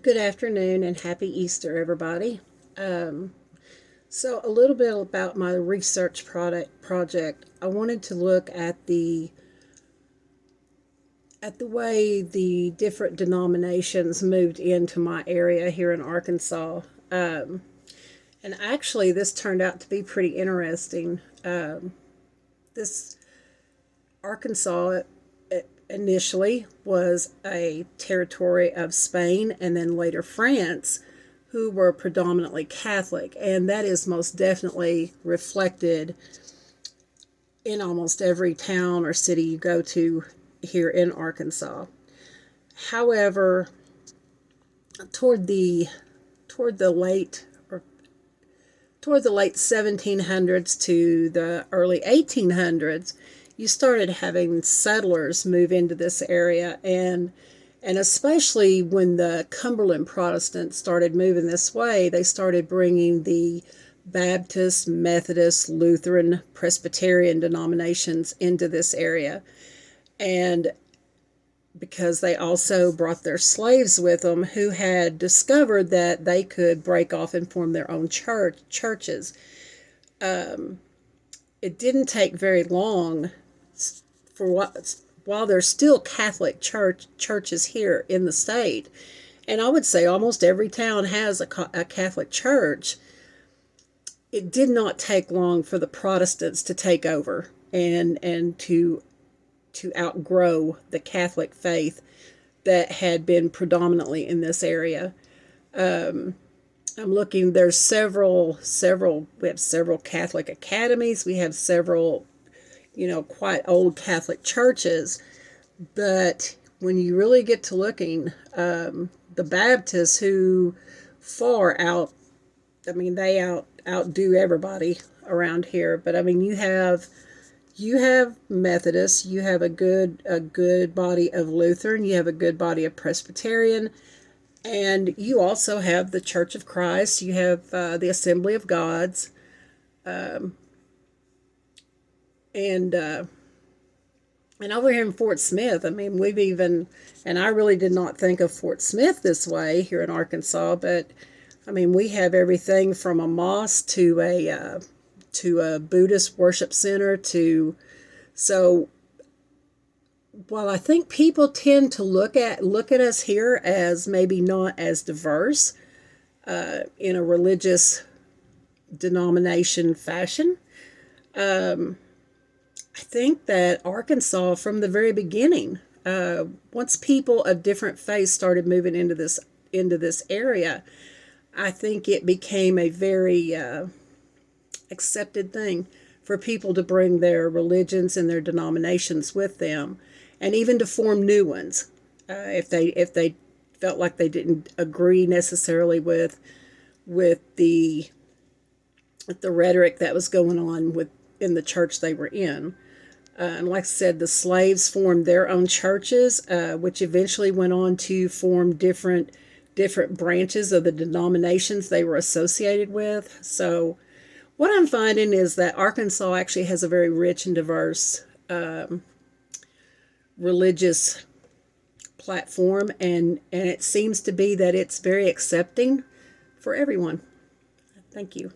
Good afternoon and happy Easter, everybody. So, a little bit about my research project. I wanted to look at the way the different denominations moved into my area here in Arkansas. And actually, this turned out to be pretty interesting. This Arkansas initially was a territory of Spain and then later France, who were predominantly Catholic, and that is most definitely reflected in almost every town or city you go to here in Arkansas. However, toward the toward the late or toward the late 1700s to the early 1800s, you started having settlers move into this area, and especially when the Cumberland Protestants started moving this way, they started bringing the Baptist, Methodist, Lutheran, Presbyterian denominations into this area. And because they also brought their slaves with them who had discovered that they could break off and form their own churches. It didn't take very long for what while there's still Catholic churches here in the state, and I would say almost every town has a Catholic church. It did not take long for the Protestants to take over and to outgrow the Catholic faith that had been predominantly in this area. I'm looking. There's several. We have several Catholic academies. We have several, quite old Catholic churches. But when you really get to looking, the Baptists, who far out, I mean, they outdo everybody around here. But I mean, you have Methodists, you have a good body of Lutheran, you have a good body of Presbyterian, and you also have the Church of Christ. You have the Assembly of Gods, and and over here in Fort Smith, I mean, and I really did not think of Fort Smith this way here in Arkansas, but I mean, we have everything from a mosque to a Buddhist worship center to so while I think people tend to look at us here as maybe not as diverse in a religious denomination fashion, I think that Arkansas from the very beginning, once people of different faiths started moving into this area, I think it became a very accepted thing for people to bring their religions and their denominations with them, and even to form new ones if they felt like they didn't agree necessarily with the rhetoric that was going on in the church they were in. And like I said, the slaves formed their own churches, which eventually went on to form different branches of the denominations they were associated with. So what I'm finding is that Arkansas actually has a very rich and diverse religious platform, and it seems to be that it's very accepting for everyone. Thank you.